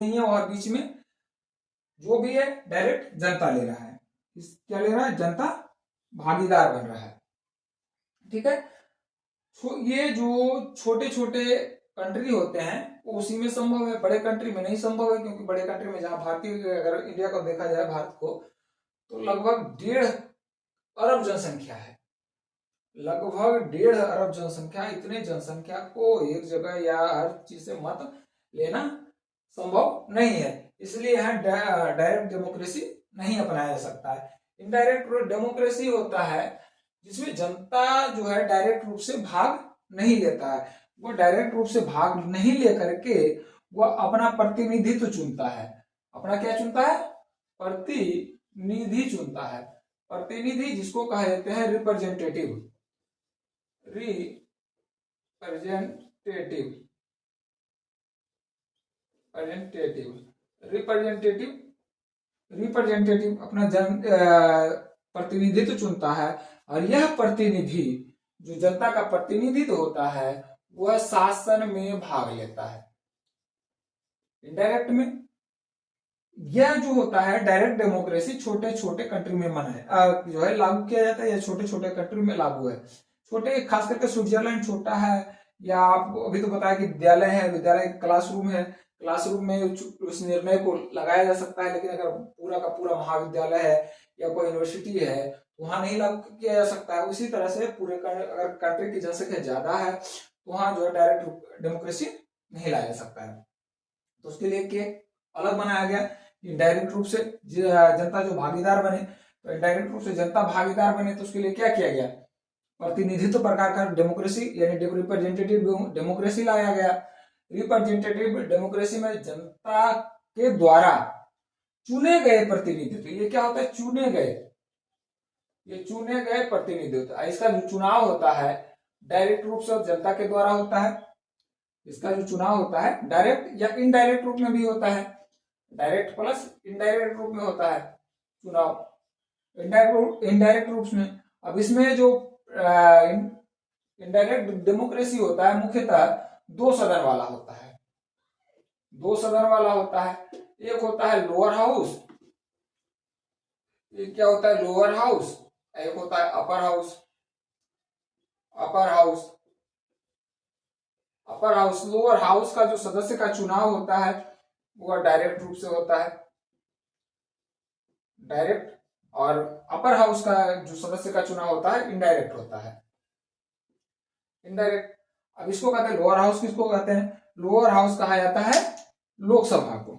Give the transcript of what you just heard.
नहीं है और बीच में जो भी है डायरेक्ट जनता ले रहा है। क्या ले रहा है? जनता भागीदार बन रहा है। ठीक है। ये जो छोटे छोटे कंट्री होते हैं वो उसी में संभव है, बड़े कंट्री में नहीं संभव है, क्योंकि बड़े कंट्री में जहां भारतीय, अगर इंडिया को देखा जाए, भारत को, तो लगभग 1.5 अरब जनसंख्या है। लगभग 1.5 अरब जनसंख्या। इतने जनसंख्या को एक जगह या हर चीज से मत लेना संभव नहीं है, इसलिए यहाँ डायरेक्ट डेमोक्रेसी नहीं अपनाया जा सकता है। इनडायरेक्ट डेमोक्रेसी होता है जिसमें जनता जो है डायरेक्ट रूप से भाग नहीं लेता है। वो डायरेक्ट रूप से भाग नहीं लेकर के वो अपना प्रतिनिधित्व चुनता है। अपना क्या चुनता है? प्रतिनिधि चुनता है। प्रतिनिधि जिसको कहा जाते हैं रिप्रेजेंटेटिव। रिप्रेजेंटेटिव रिप्रेजेंटेटिव रिप्रेजेंटेटिव अपना प्रतिनिधित्व चुनता है। और यह प्रतिनिधि, जो जनता का प्रतिनिधित्व होता है, वह शासन में भाग लेता है। इनडायरेक्ट में यह जो होता है डायरेक्ट डेमोक्रेसी छोटे छोटे कंट्री में मना है, जो है लागू किया जाता है, या छोटे छोटे कंट्री में लागू है। छोटे, खास करके स्विट्जरलैंड छोटा है, या आपको अभी तो बताया कि विद्यालय है, विद्यालय क्लासरूम है, क्लासरूम में उस निर्णय को लगाया जा सकता है। लेकिन अगर पूरा का पूरा महाविद्यालय है या कोई यूनिवर्सिटी है, वहां नहीं लागू किया जा सकता है। उसी तरह से पूरे अगर कंट्री की जनसंख्या ज्यादा है तो वहां जो है डायरेक्ट डेमोक्रेसी नहीं लाया जा सकता है। तो उसके लिए एक अलग बनाया गया कि डायरेक्ट रूप से जनता जो भागीदार बने, तो डायरेक्ट रूप से जनता भागीदार बने, तो उसके लिए क्या किया गया? प्रतिनिधित्व प्रकार का डेमोक्रेसी यानी रिप्रेजेंटेटिव डेमोक्रेसी लाया गया। रिप्रेजेंटेटिव डेमोक्रेसी में जनता के द्वारा चुने गए प्रतिनिधित्व, ये क्या होता है? चुने गए, ये चुने गए प्रतिनिधित्व। इसका जो चुनाव होता है डायरेक्ट रूप से जनता के द्वारा होता है। इसका जो चुनाव होता है डायरेक्ट या इनडायरेक्ट रूप में भी होता है। डायरेक्ट प्लस इनडायरेक्ट रूप में होता है चुनाव। इनडायरेक्ट रूप में, अब इसमें जो इनडायरेक्ट डेमोक्रेसी होता है मुख्यतः 2 सदन वाला होता है। 2 सदन वाला होता है। एक होता है लोअर हाउस, एक क्या होता है? Lower house. एक होता है upper house. Upper house, upper house, lower house का जो सदस्य का चुनाव होता है वह डायरेक्ट रूप से होता है, डायरेक्ट। और अपर हाउस का जो सदस्य का चुनाव होता है इनडायरेक्ट होता है, इनडायरेक्ट। अब इसको कहते हैं लोअर हाउस। किसको कहते हैं? लोअर हाउस कहा जाता है लोकसभा को।